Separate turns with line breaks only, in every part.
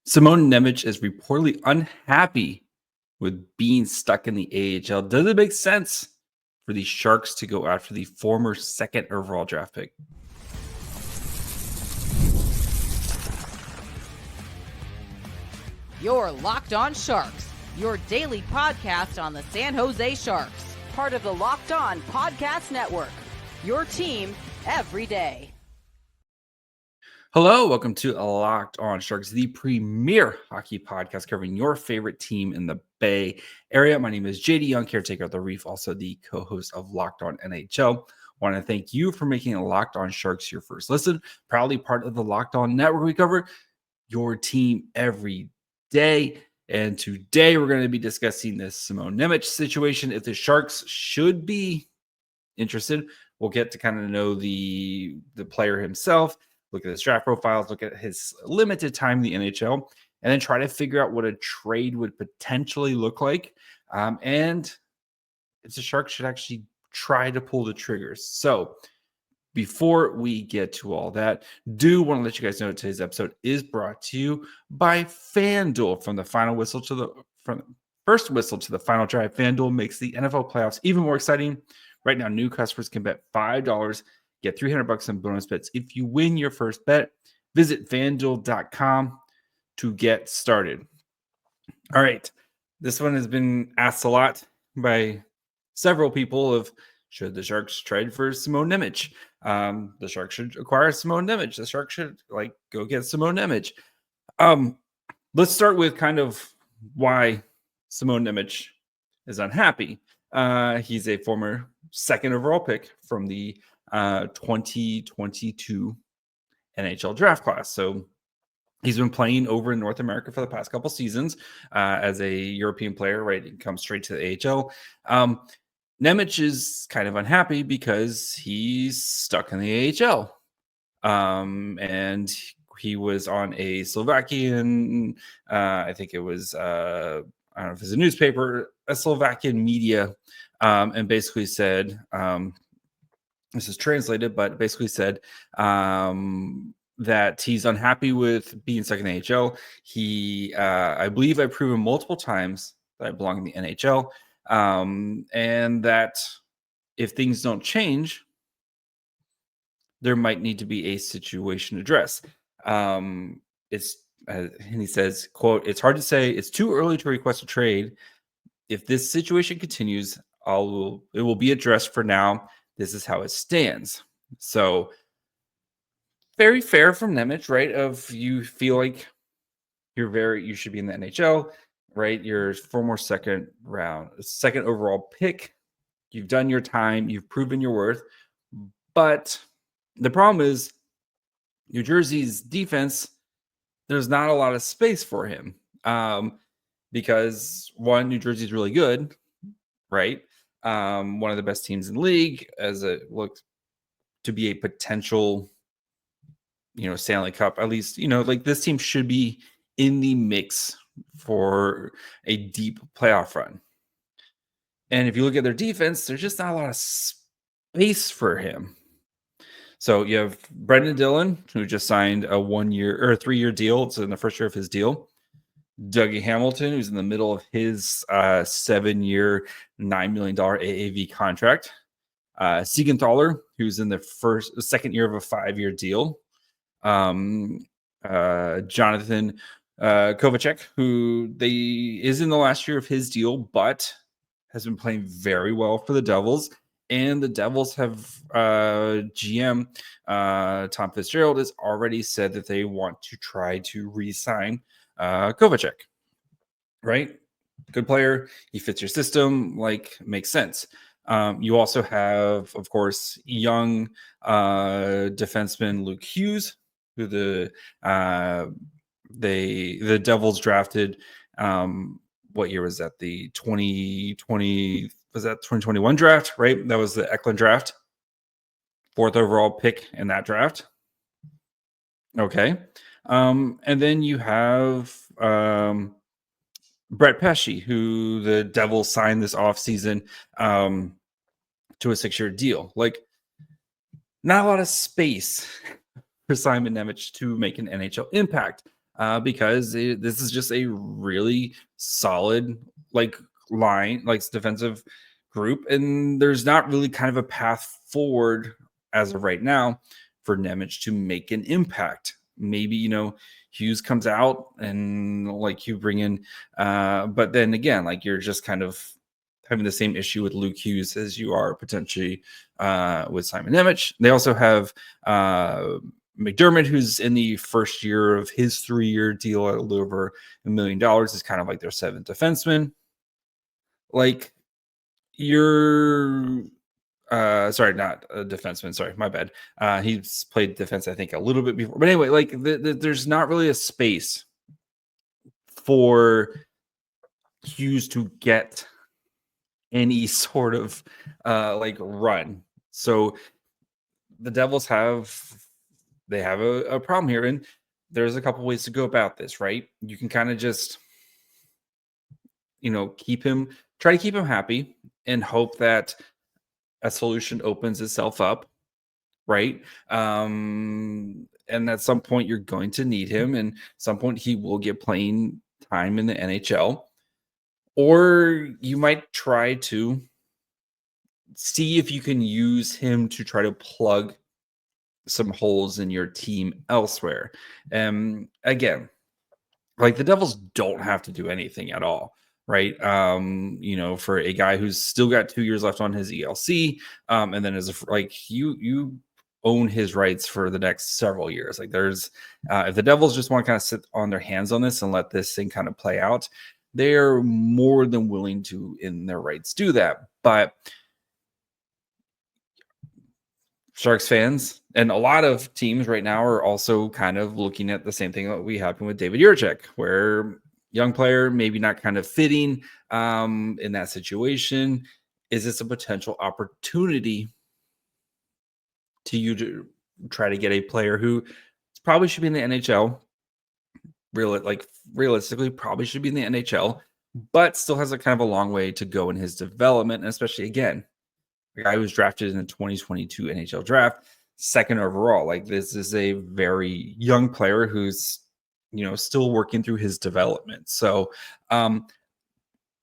Simon Nemec is reportedly unhappy with being stuck in the AHL. Does it make sense for the Sharks to go after the former second overall draft pick?
You're Locked On Sharks, your daily podcast on the San Jose Sharks, part of the Locked On Podcast Network, your team every day.
Hello, welcome to Locked On Sharks, the premier hockey podcast covering your favorite team in the Bay Area. My name is JD Young, caretaker of the Reef, also the co-host of Locked On NHL. Want to thank you for making Locked On Sharks your first listen. Proudly part of the Locked On Network. We cover your team every day. And today we're going to be discussing this Simon Nemec situation. If the Sharks should be interested, we'll get to kind of know the player himself, look at his draft profiles, look at his limited time in the NHL, and then try to figure out what a trade would potentially look like. And if the Sharks should actually try to pull the triggers. So before we get to all that, do want to let you guys know today's episode is brought to you by FanDuel. From the first whistle to the final drive, FanDuel makes the NFL playoffs even more exciting. Right now, new customers can bet $5, get $300 in bonus bets if you win your first bet. Visit FanDuel.com to get started. All right, this one has been asked a lot by several people of, should the Sharks trade for Simon Nemec? The Sharks should acquire Simon Nemec. The Sharks should go get Simon Nemec. Let's start with kind of why Simon Nemec is unhappy. He's a former second overall pick from the 2022 NHL draft class. So he's been playing over in North America for the past couple seasons as a European player, right? He comes straight to the AHL. Nemec is kind of unhappy because he's stuck in the AHL. And he was on a Slovakian, I think it was, I don't know if it's a newspaper, a Slovakian media, and basically said, this is translated, but basically said that he's unhappy with being stuck in the AHL. I believe I've proven multiple times that I belong in the NHL. And that if things don't change, there might need to be a situation addressed. And he says, quote, "It's hard to say. It's too early to request a trade. If this situation continues, it will be addressed. For now, this is how it stands." So very fair from Nemec, right? Of you feel like you should be in the NHL. Right, you're former second overall pick. You've done your time. You've proven your worth. But the problem is New Jersey's defense, there's not a lot of space for him. Because one, New Jersey's really good, right? One of the best teams in the league, as it looks to be a potential, Stanley Cup. At least, this team should be in the mix for a deep playoff run. And if you look at their defense, there's just not a lot of space for him. So you have Brendan Dillon, who just signed a 1-year or a 3-year deal. It's in the first year of his deal. Dougie Hamilton, who's in the middle of his 7-year, $9 million AAV contract. Siegenthaler, who's in the second year of a 5-year deal. Jonathan Kovacek, who is in the last year of his deal, but has been playing very well for the Devils. And the Devils have GM Tom Fitzgerald has already said that they want to try to re-sign Kovacek. Right? Good player. He fits your system. Makes sense. You also have, of course, young defenseman Luke Hughes, who the Devils drafted. What year was that? The 2020, was that 2021 draft, right? That was the Eklund draft. 4th overall pick in that draft. Okay. And then you have Brett Pesce, who the Devils signed this offseason to a 6-year deal. Not a lot of space for Simon Nemec to make an NHL impact. because this is just a really solid line, defensive group, and there's not really kind of a path forward as of right now for Nemec to make an impact. Maybe Hughes comes out and you bring in, but then again, you're just kind of having the same issue with Luke Hughes as you are potentially with Simon Nemec. They also have McDermott, who's in the first year of his 3-year deal at a little over $1 million, is kind of like their seventh defenseman. You're sorry, not a defenseman. Sorry, my bad. He's played defense, I think, a little bit before. But anyway, there's not really a space for Hughes to get any sort of run. So the Devils have a problem here, and there's a couple ways to go about this, right? You can kind of just try to keep him happy and hope that a solution opens itself up, right? And at some point you're going to need him, and at some point he will get playing time in the NHL. Or you might try to see if you can use him to try to plug some holes in your team elsewhere. Again, the Devils don't have to do anything at all, right? For a guy who's still got 2 years left on his ELC, and then you own his rights for the next several years. There's if the Devils just want to kind of sit on their hands on this and let this thing kind of play out, they're more than willing to, in their rights, do that. But Sharks fans and a lot of teams right now are also kind of looking at the same thing that we happened with David Jiricek, where young player, maybe not kind of fitting in that situation. Is this a potential opportunity to you to try to get a player who probably should be in the NHL? Realistically, probably should be in the NHL, but still has a kind of a long way to go in his development, and especially, again, the guy who was drafted in the 2022 NHL draft, second overall. This is a very young player who's still working through his development. So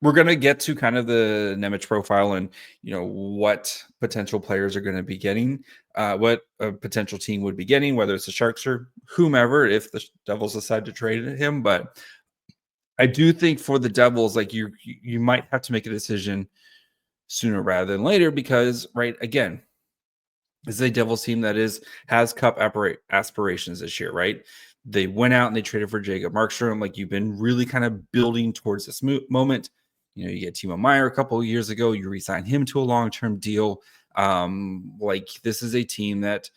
we're going to get to kind of the Nemec profile and what potential players are going to be getting, what a potential team would be getting, whether it's the Sharks or whomever, if the Devils decide to trade him. But I do think for the Devils, you might have to make a decision sooner rather than later, because again, this is a Devils team that has cup aspirations this year, right? They went out and they traded for Jacob Markstrom. You've been really kind of building towards this moment. You get Timo Meier a couple of years ago. You re-sign him to a long-term deal. This is a team that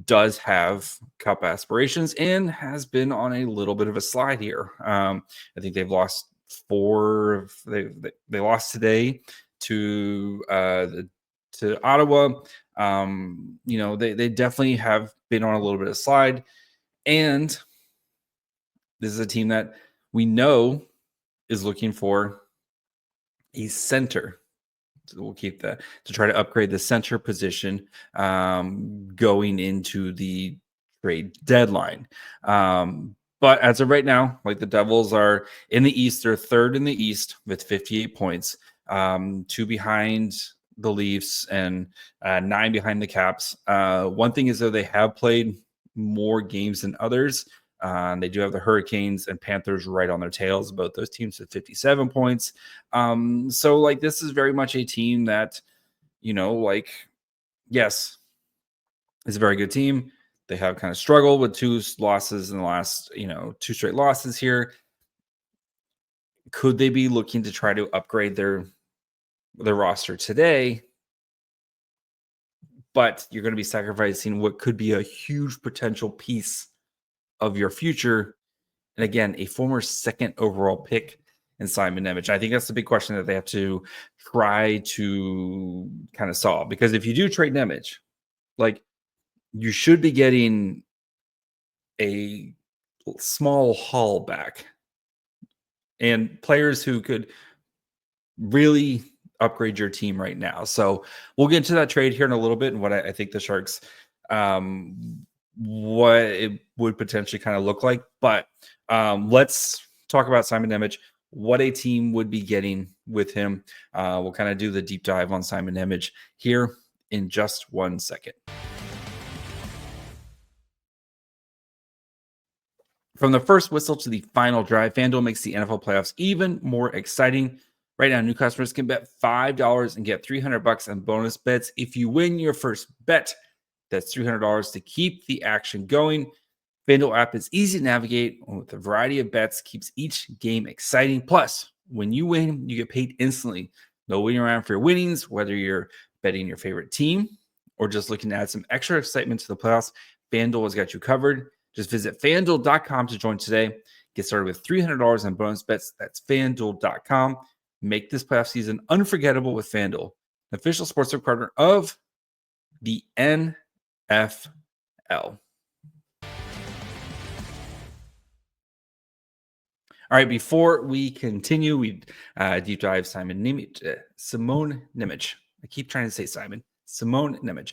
does have cup aspirations and has been on a little bit of a slide here. I think they've lost 4. They lost today to Ottawa. They definitely have been on a little bit of a slide. And this is a team that we know is looking for a center. So we'll keep that to try to upgrade the center position going into the trade deadline. But as of right now, the Devils are in the East. They're third in the East with 58 points, 2 behind the Leafs and 9 behind the Caps. One thing is, though, they have played more games than others. They do have the Hurricanes and Panthers right on their tails, both those teams at 57 points. So this is very much a team that, yes, it's a very good team. They have kind of struggled with 2 losses in the last, 2 straight losses here. Could they be looking to try to upgrade their roster today? But you're going to be sacrificing what could be a huge potential piece of your future. And again, a former second overall pick in Simon Nemec. I think that's the big question that they have to try to kind of solve. Because if you do trade Nemec, you should be getting a small haul back and players who could really upgrade your team right now. So we'll get into that trade here in a little bit and what I think the Sharks what it would potentially kind of look like. But let's talk about Simon Nemec, what a team would be getting with him. We'll kind of do the deep dive on Simon Nemec here in just 1 second. From the first whistle to the final drive, FanDuel makes the NFL playoffs even more exciting. Right now, new customers can bet $5 and get $300 on bonus bets. If you win your first bet, that's $300 to keep the action going. FanDuel app is easy to navigate with a variety of bets, keeps each game exciting. Plus, when you win, you get paid instantly. No waiting around for your winnings, whether you're betting your favorite team or just looking to add some extra excitement to the playoffs, FanDuel has got you covered. Just visit FanDuel.com to join today. Get started with $300 on bonus bets. That's FanDuel.com. Make this playoff season unforgettable with FanDuel, the official sportsbook partner of the NFL. All right, before we continue, we deep dive Simon Nemec. Simon Nemec. I keep trying to say Simon Nemec.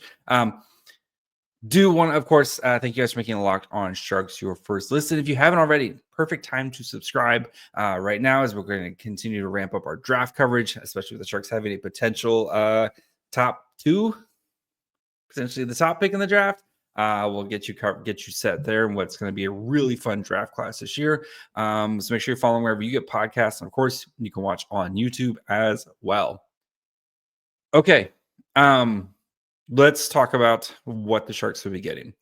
Do want to, of course, thank you guys for making Locked On Sharks your first listen. If you haven't already, perfect time to subscribe right now as we're going to continue to ramp up our draft coverage, especially with the Sharks having a potential top 2, potentially the top pick in the draft. We'll get you set there and what's going to be a really fun draft class this year. So make sure you're following wherever you get podcasts. And of course, you can watch on YouTube as well. Okay. Let's talk about what the Sharks will be getting.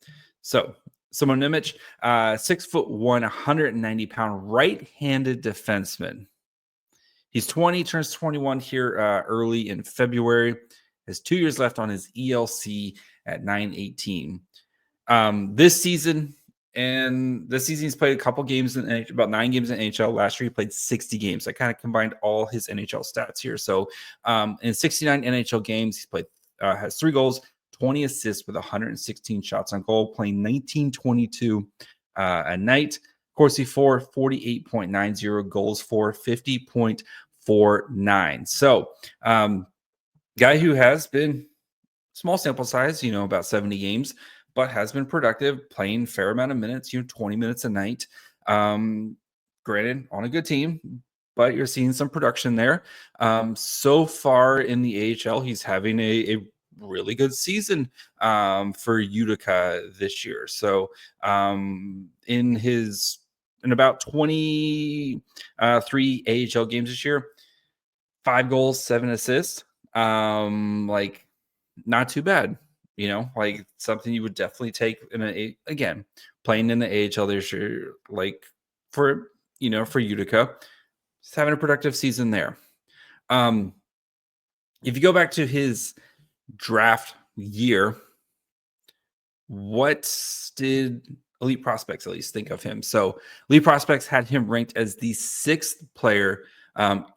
So, Simon Nemec, 6'1", 190-pound right-handed defenseman. He's 20, turns 21 here early in February. Has 2 years left on his ELC at 918. This season he's played a couple games about 9 games in NHL. Last year he played 60 games. I kind of combined all his NHL stats here. So in 69 NHL games, he's played has 3 goals, 20 assists with 116 shots on goal, playing 1922 a night. Corsi for 48.90, goals for 50.49. So guy who has been small sample size, about 70 games, but has been productive, playing a fair amount of minutes, 20 minutes a night. Granted, on a good team, but you're seeing some production there. So far in the AHL, he's having a really good season for Utica this year. So in about 23 AHL games this year, 5 goals, 7 assists. Not too bad, like something you would definitely take again, playing in the AHL this year, for Utica. He's having a productive season there. If you go back to his draft year, what did Elite Prospects at least think of him? So Elite Prospects had him ranked as the 6th player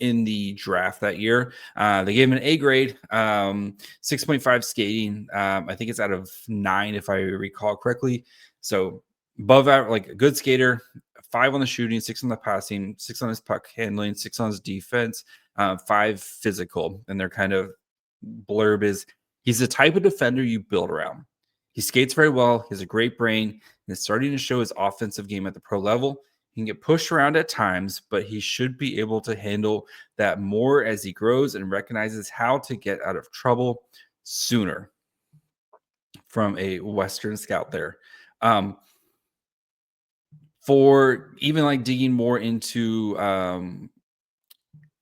in the draft that year. They gave him an A grade, 6.5 skating. I think it's out of 9, if I recall correctly. So above average, like a good skater. 5 on the shooting, 6 on the passing, 6 on his puck handling, 6 on his defense, 5 physical. And their kind of blurb is, he's the type of defender you build around. He skates very well. He has a great brain and is starting to show his offensive game at the pro level. He can get pushed around at times, but he should be able to handle that more as he grows and recognizes how to get out of trouble sooner. From a Western scout there. For even digging more into, kind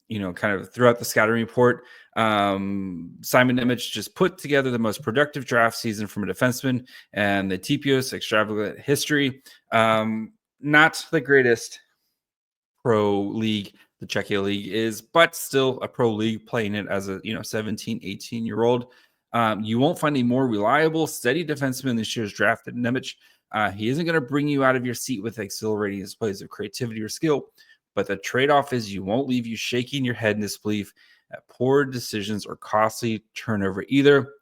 of throughout the scouting report, Simon Nemec just put together the most productive draft season from a defenseman and the TPO's extravagant history. Not the greatest pro league the Czechia league is, but still a pro league, playing it as a 17, 18-year-old. You won't find a more reliable, steady defenseman in this year's draft than Nemec. He isn't going to bring you out of your seat with exhilarating displays of creativity or skill, but the trade-off is you won't leave you shaking your head in disbelief at poor decisions or costly turnover either.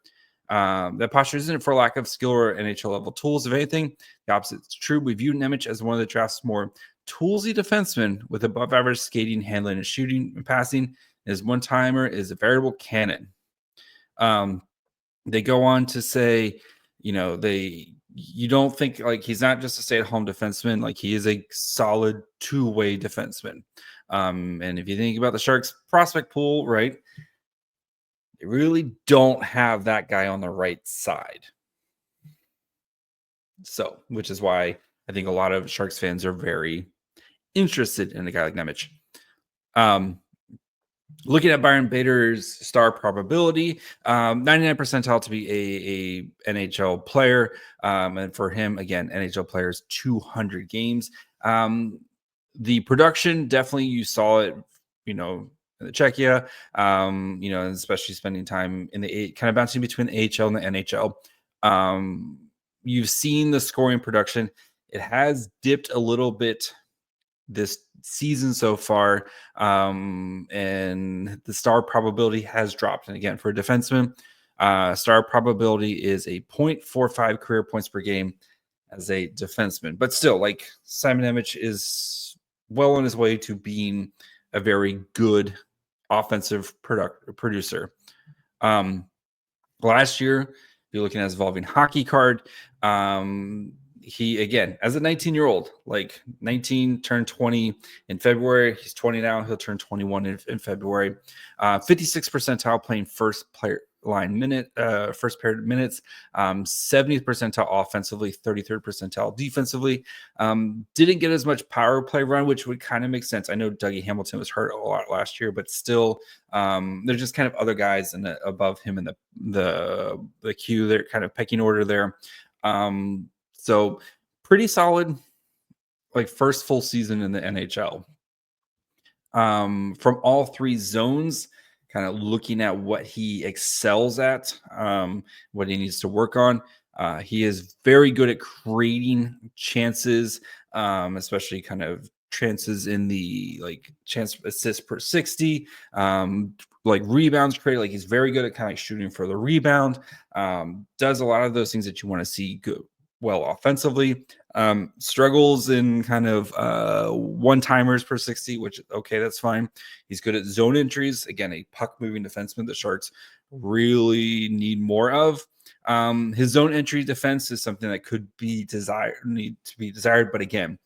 That posture isn't for lack of skill or NHL level tools. If anything, the opposite is true. We view Nemec as one of the draft's more toolsy defensemen with above average skating, handling, and shooting and passing. His one-timer is a veritable cannon. They go on to say, they you don't think like he's not just a stay-at-home defenseman, like he is a solid two-way defenseman. And if you think about the Sharks prospect pool, right, they really don't have that guy on the right side. So, which is why I think a lot of Sharks fans are very interested in a guy like Nemec. Looking at Byron Bader's star probability, 99 percentile to be a NHL player. And for him, again, NHL players, 200 games. The production, definitely you saw it, in the Czechia, and especially spending time in the kind of bouncing between the AHL and the NHL. You've seen the scoring production. It has dipped a little bit this season so far, and the star probability has dropped. And again, for a defenseman, star probability is a 0.45 career points per game as a defenseman. But still, like, Simon Nemec is well on his way to being a very good offensive producer. Last year, if you're looking at his evolving hockey card, he, again, as a 19-year-old, like 19, turned 20 in February. He's 20 now. He'll turn 21 in February. 56 percentile playing first paired minutes, 70th percentile offensively, 33rd percentile defensively. Didn't get as much power play run, which would kind of make sense. I know Dougie Hamilton was hurt a lot last year, but still, there's just kind of other guys above him in the queue. They're kind of pecking order there. So pretty solid, like, first full season in the NHL. From all three zones, kind of looking at what he excels at, what he needs to work on. He is very good at creating chances, especially kind of chances in the chance assists per 60, rebounds created. Like, he's very good at kind of shooting for the rebound. Does a lot of those things that you want to see well offensively. Struggles in kind of one-timers per 60, which, okay, that's fine. He's good at zone entries. Again, a puck-moving defenseman the Sharks really need more of. His zone entry defense is something that could be need to be desired, but again,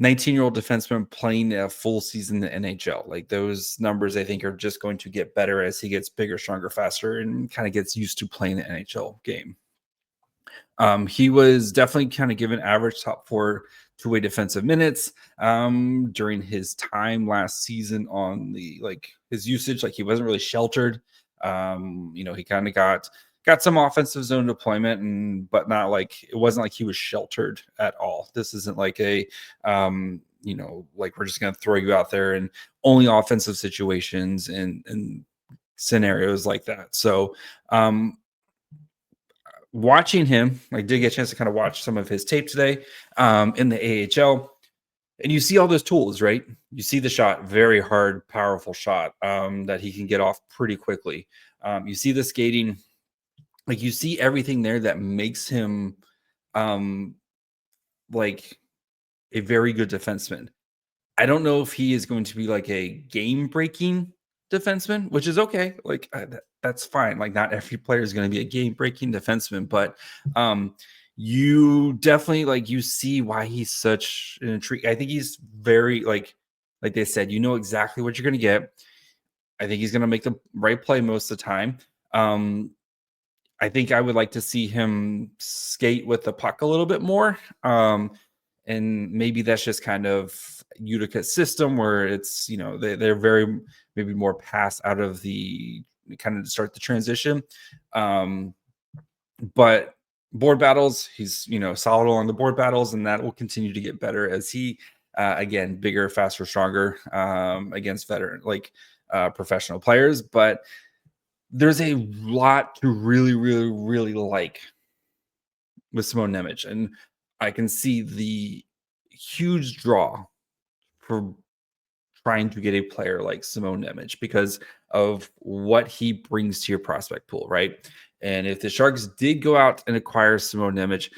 19-year-old defenseman playing a full season in the NHL. Like, those numbers, I think, are just going to get better as he gets bigger, stronger, faster, and kind of gets used to playing the NHL game. He was definitely kind of given average top 4 two-way defensive minutes during his time last season on his usage. Like, he wasn't really sheltered. He kind of got some offensive zone deployment, but not it wasn't like he was sheltered at all. This isn't like a we're just going to throw you out there in only offensive situations and scenarios like that. So watching him, I did get a chance to kind of watch some of his tape today in the AHL, and you see all those tools, right? You see the shot, very hard, powerful shot that he can get off pretty quickly. You see the skating, you see everything there that makes him a very good defenseman. I don't know if he is going to be a game-breaking defenseman, which is okay. That's fine. Not every player is going to be a game-breaking defenseman, but you definitely you see why he's such an intrigue. I think he's very like they said, you know exactly what you're going to get. I think he's going to make the right play most of the time. I think I would like to see him skate with the puck a little bit more. And maybe that's just kind of Utica's system where it's, they're very maybe more pass out of the kind of start the transition. But board battles, he's, solid along the board battles, and that will continue to get better as he, again, bigger, faster, stronger against veteran, professional players. But there's a lot to really, really, really like with Simon Nemec, and I can see the huge draw for trying to get a player like Simon Nemec because of what he brings to your prospect pool, right? And if the Sharks did go out and acquire Simon Nemec,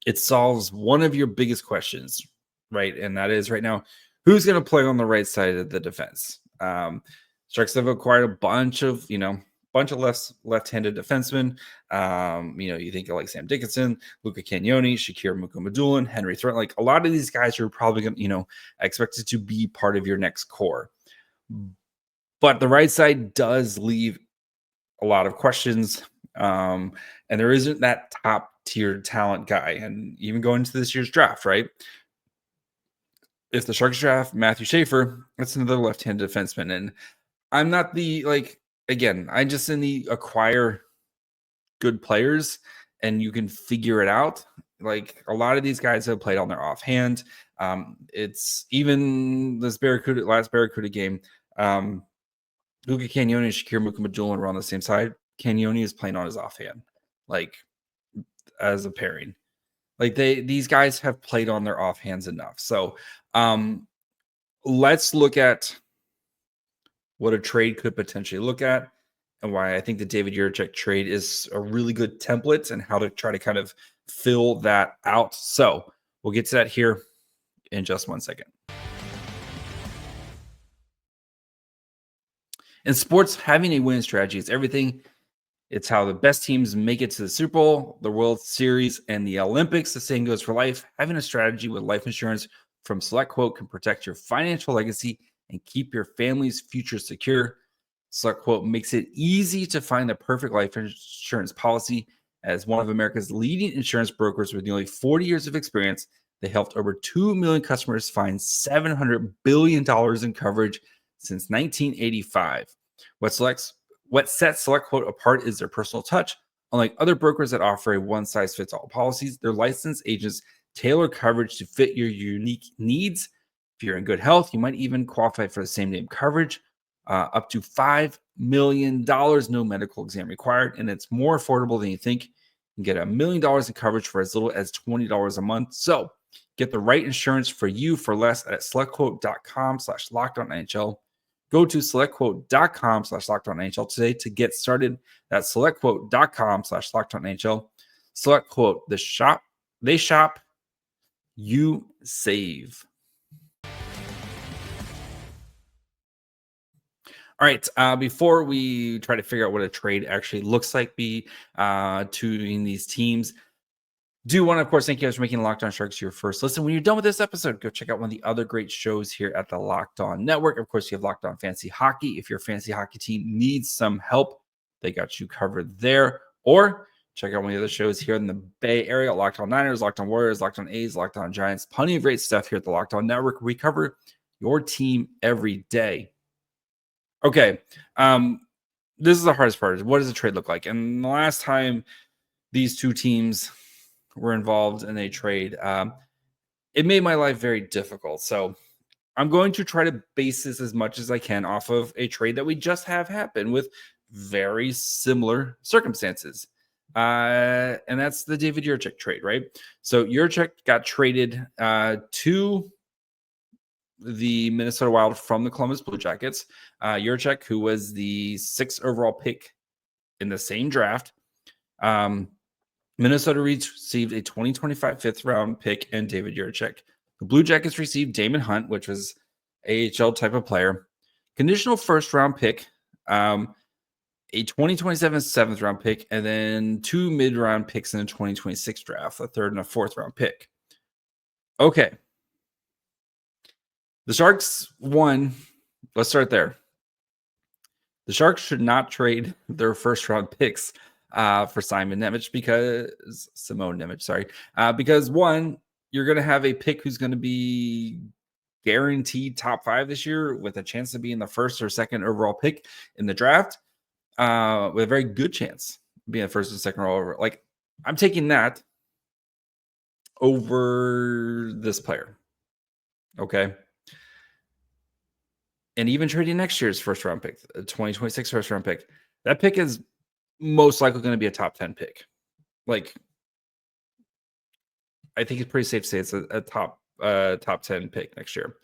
it solves one of your biggest questions, right? And that is right now, who's going to play on the right side of the defense? Sharks have acquired a bunch of, bunch of left-handed defensemen. You think of like Sam Dickinson, Luca Cagnoni, Shakir Mukumadulin, Henry Threat. Like a lot of these guys are probably going to, expected to be part of your next core. But the right side does leave a lot of questions. And there isn't that top tier talent guy. And even going into this year's draft, right? If the Sharks draft Matthew Schaefer, that's another left-handed defenseman. And I'm not I just in the acquire good players and you can figure it out. Like a lot of these guys have played on their offhand. It's even this last Barracuda game. Luca Cagnoni and Shakir Mukumadulin were on the same side. Cagnoni is playing on his offhand, like as a pairing. Like these guys have played on their offhands enough. So let's look at what a trade could potentially look at and why I think the David Jiricek trade is a really good template and how to try to kind of fill that out. So we'll get to that here in just 1 second. In sports, having a winning strategy is everything. It's how the best teams make it to the Super Bowl, the World Series, and the Olympics. The same goes for life. Having a strategy with life insurance from SelectQuote can protect your financial legacy and keep your family's future secure. SelectQuote makes it easy to find the perfect life insurance policy. As one of America's leading insurance brokers with nearly 40 years of experience, they helped over 2 million customers find $700 billion in coverage since 1985. What sets SelectQuote apart is their personal touch. Unlike other brokers that offer a one-size-fits-all policies, their licensed agents tailor coverage to fit your unique needs. If you're in good health, you might even qualify for the same name coverage, up to $5 million, no medical exam required, and it's more affordable than you think. You can get $1 million in coverage for as little as $20 a month. So get the right insurance for you for less at selectquote.com/lockedonnhl. Go to selectquote.com/lockedonnhl today to get started. That's selectquote.com/lockedonnhl. SelectQuote, they shop, you save. All right. Before we try to figure out what a trade actually looks like between these teams, do want to, of course, thank you guys for making Locked On Sharks your first listen. When you're done with this episode, go check out one of the other great shows here at the Locked On Network. Of course, you have Locked On Fantasy Hockey. If your fantasy hockey team needs some help, they got you covered there. Or check out one of the other shows here in the Bay Area, Locked On Niners, Locked On Warriors, Locked On A's, Locked On Giants. Plenty of great stuff here at the Locked On Network. We cover your team every day. Okay. This is the hardest part. What does a trade look like? And the last time these two teams were involved in a trade, it made my life very difficult. So I'm going to try to base this as much as I can off of a trade that we just have happen with very similar circumstances. And that's the David Jiricek trade, right? So Jiricek got traded to the Minnesota Wild from the Columbus Blue Jackets. Jiricek, who was the 6th overall pick in the same draft, Minnesota received a 2025 5th round pick and David Jiricek. The Blue Jackets received Damon Hunt, which was AHL type of player, conditional 1st round pick, a 2027 7th round pick, and then 2 mid-round picks in the 2026 draft, a 3rd and a 4th round pick. Okay. The Sharks won. Let's start there. The Sharks should not trade their 1st round picks for Simon Nemec because one, you're going to have a pick who's going to be guaranteed top 5 this year with a chance to be in the 1st or 2nd overall pick in the draft, with a very good chance of being the 1st or 2nd overall. Like, I'm taking that over this player. Okay. And even trading next year's 1st round pick, 2026 1st round pick, that pick is most likely going to be a top 10 pick. Like, I think it's pretty safe to say it's a top 10 pick next year.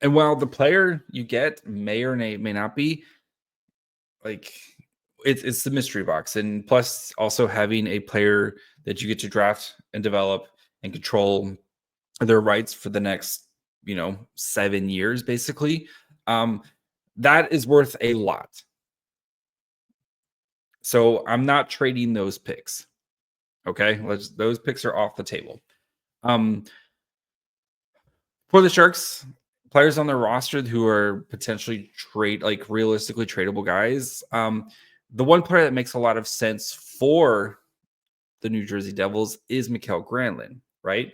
And while the player you get may or may not be, like, it's the mystery box. And plus also having a player that you get to draft and develop and control their rights for the next 7 years, basically, that is worth a lot. So I'm not trading those picks. Okay, those picks are off the table. For the Sharks, players on their roster who are potentially realistically tradable guys. The one player that makes a lot of sense for the New Jersey Devils is Mikael Granlund, right?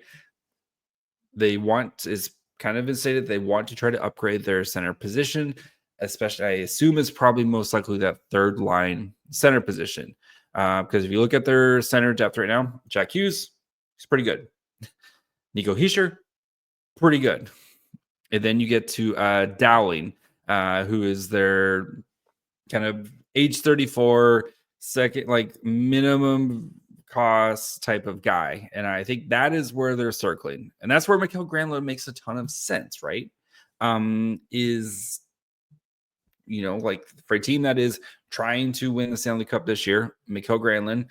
Is kind of been stated they want to try to upgrade their center position, especially I assume is probably most likely that third line center position. Because if you look at their center depth right now, Jack Hughes, he's pretty good. Nico Hischier, pretty good. And then you get to Dowling, who is their kind of age 34, second, like minimum cost type of guy. And I think that is where they're circling. And that's where Mikael Granlund makes a ton of sense, right? Like for a team that is trying to win the Stanley Cup this year, Mikael Granlund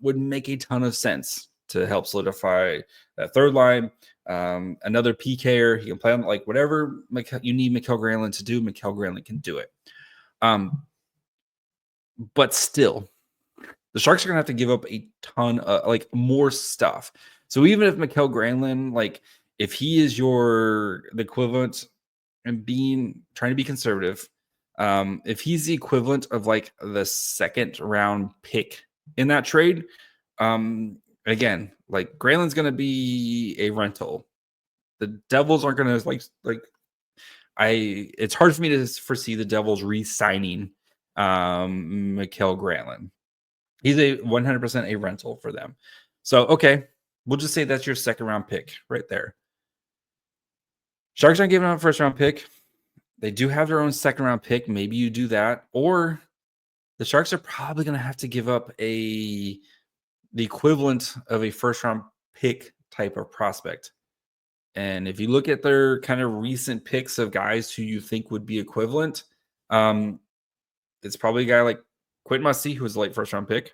would make a ton of sense to help solidify that third line. Another PKer, he can play on whatever you need Mikael Granlund to do. Mikael Granlund can do it. But still, the Sharks are gonna have to give up a ton of more stuff. So even if Mikael Granlund, if he is the equivalent and trying to be conservative, if he's the equivalent of the second round pick in that trade, again, Granlund's going to be a rental. The Devils aren't going to it's hard for me to foresee the Devils re-signing Mikael Granlund. He's a 100% a rental for them. So, okay, we'll just say that's your second round pick right there. Sharks aren't giving up a first round pick. They do have their own second round pick. Maybe you do that. Or the Sharks are probably going to have to give up the equivalent of a first round pick type of prospect. And if you look at their kind of recent picks of guys who you think would be equivalent, it's probably a guy like Quentin Musty, who was a late first round pick.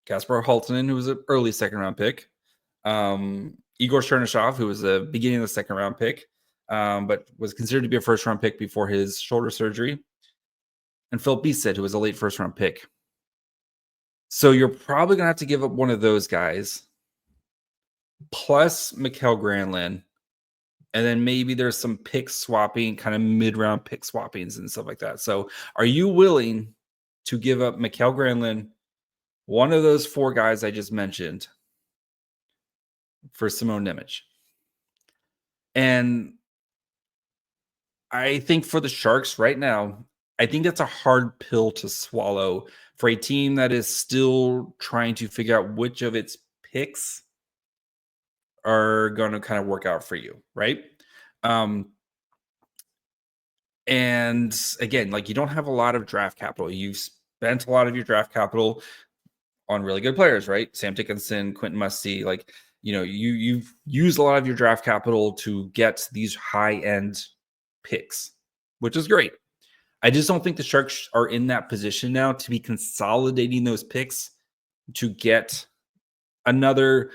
Kasper Halttunen, who was an early second round pick. Igor Chernyshov, who was the beginning of the second round pick, but was considered to be a first round pick before his shoulder surgery. And Phil Beesett, who was a late first round pick. So you're probably going to have to give up one of those guys, plus Mikael Granlund. And then maybe there's some pick swapping, kind of mid-round pick swappings and stuff like that. So are you willing to give up Mikael Granlund, one of those four guys I just mentioned, for Simon Nemec? And I think for the Sharks right now, I think that's a hard pill to swallow for a team that is still trying to figure out which of its picks are going to kind of work out for you, right? And again, you don't have a lot of draft capital. You've spent a lot of your draft capital on really good players, right? Sam Dickinson, Quentin Musty, you've used a lot of your draft capital to get these high-end picks, which is great. I just don't think the Sharks are in that position now to be consolidating those picks to get another.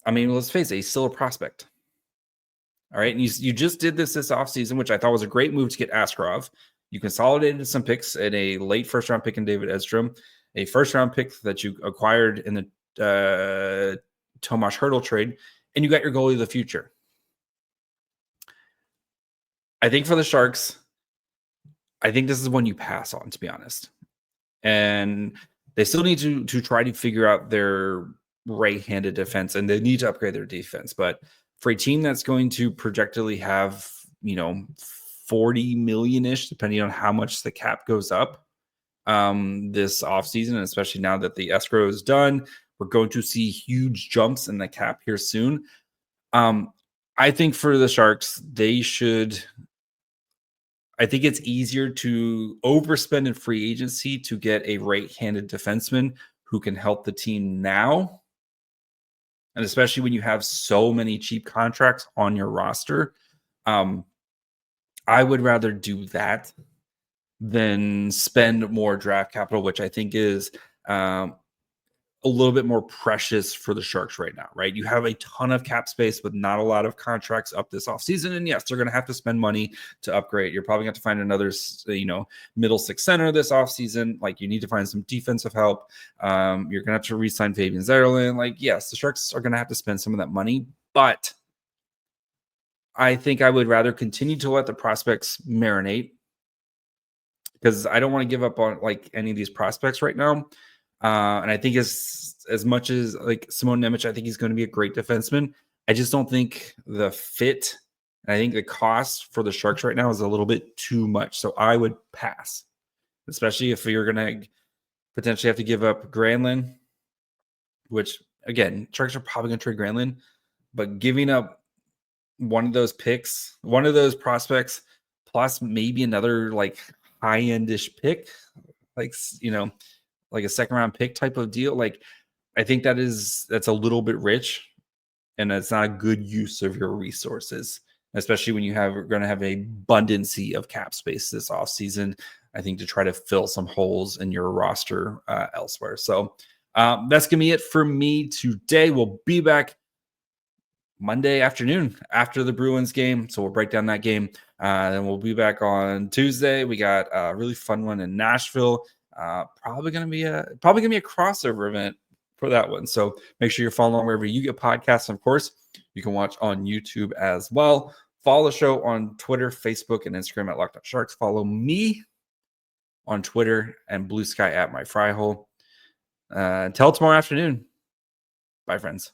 I mean, let's face it, he's still a prospect. All right. And you just did this offseason, which I thought was a great move to get Askarov. You consolidated some picks in a late first round pick in David Edstrom, a first round pick that you acquired in the Tomas Hertl trade, and you got your goalie of the future. I think for the Sharks, I think this is one you pass on, to be honest. And they still need to try to figure out their right-handed defense, and they need to upgrade their defense. But for a team that's going to projectedly have, 40 million-ish, depending on how much the cap goes up this offseason, and especially now that the escrow is done, we're going to see huge jumps in the cap here soon. I think for the Sharks, I think it's easier to overspend in free agency to get a right-handed defenseman who can help the team now. And especially when you have so many cheap contracts on your roster, I would rather do that than spend more draft capital, which I think is a a little bit more precious for the Sharks right now, right? You have a ton of cap space with not a lot of contracts up this offseason. And yes, they're going to have to spend money to upgrade. You're probably going to have to find another, middle six center this offseason. Like, you need to find some defensive help. You're going to have to re-sign Fabian Zetterlund. Like, yes, the Sharks are going to have to spend some of that money, but I think I would rather continue to let the prospects marinate, because I don't want to give up on like any of these prospects right now. And I think as much as like Simon Nemec, I think he's going to be a great defenseman. I just don't think the fit, and I think the cost for the Sharks right now is a little bit too much. So I would pass, especially if you're going to potentially have to give up Granlund, which again, Sharks are probably going to trade Granlund, but giving up one of those picks, one of those prospects, plus maybe another like high-endish pick, like, like a second round pick type of deal. Like, I think that's a little bit rich, and that's not a good use of your resources, especially when you're going to have a abundancy of cap space this offseason, I think, to try to fill some holes in your roster elsewhere. So that's going to be it for me today. We'll be back Monday afternoon after the Bruins game. So we'll break down that game. Then we'll be back on Tuesday. We got a really fun one in Nashville. Probably gonna be a crossover event for that one. So make sure you're following wherever you get podcasts. And of course, you can watch on YouTube as well. Follow the show on Twitter, Facebook, and Instagram at Locked On Sharks. Follow me on Twitter and Blue Sky at My Fry Hole. Until tomorrow afternoon. Bye, friends.